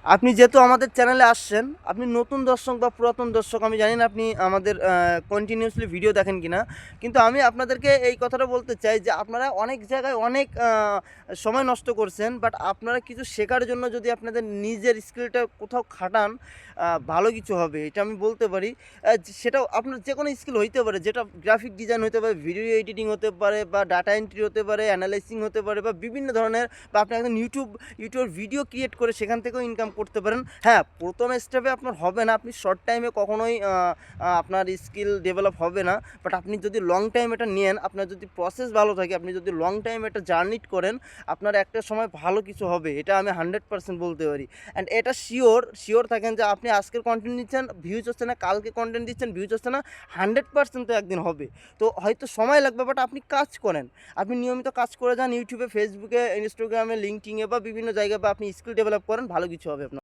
আপনি যেহেতু আমাদের চ্যানেলে আসছেন, আপনি নতুন দর্শক বা পুরাতন দর্শক আমি জানি না আপনি আমাদের কন্টিনিউয়াসলি ভিডিও দেখেন কিনা, কিন্তু আমি আপনাদেরকে এই কথাটা বলতে চাই যে আপনারা অনেক জায়গায় অনেক সময় নষ্ট করছেন, বাট আপনারা কিছু শেখার জন্য যদি আপনাদের নিজের স্কিলটা কোথাও খাটান, ভালো কিছু হবে এটা আমি বলতে পারি। সেটা আপনার যে কোনো স্কিল হইতে পারে, যেটা গ্রাফিক ডিজাইন হতে পারে, ভিডিও এডিটিং হতে পারে, বা ডাটা এন্ট্রি হতে পারে, অ্যানালাইসিং হতে পারে, বা বিভিন্ন ধরনের, বা আপনি একদম ইউটিউব ভিডিও ক্রিয়েট করে সেখান থেকেও ইনকাম করতে পারেন। হ্যাঁ, প্রথম স্টেপে আপনার হবে না, আপনি শর্ট টাইমে কখনোই আপনার স্কিল ডেভেলপ হবে না, বাট আপনি যদি লং টাইম এটা নেন, আপনার যদি প্রসেস ভালো থাকে, আপনি যদি লং টাইম এটা জার্নি করেন, আপনার একটা সময় ভালো কিছু হবে, এটা আমি 100% বলতে পারি। অ্যান্ড এটা শিওর শিওর থাকেন যে আপনি আজকের কন্টেন্ট দিচ্ছেন, ভিউজ হচ্ছে না, কালকে কন্টেন্ট দিচ্ছেন, ভিউজ হচ্ছে না, 100% তো একদিন হবে। তো হয়তো সময় লাগবে, বাট আপনি কাজ করেন, আপনি নিয়মিত কাজ করে যান, ইউটিউবে, ফেসবুকে, ইনস্টাগ্রামে, লিঙ্কডিনে বা বিভিন্ন জায়গায়, বা আপনি স্কিল ডেভেলপ করেন, ভালো কিছু হবে।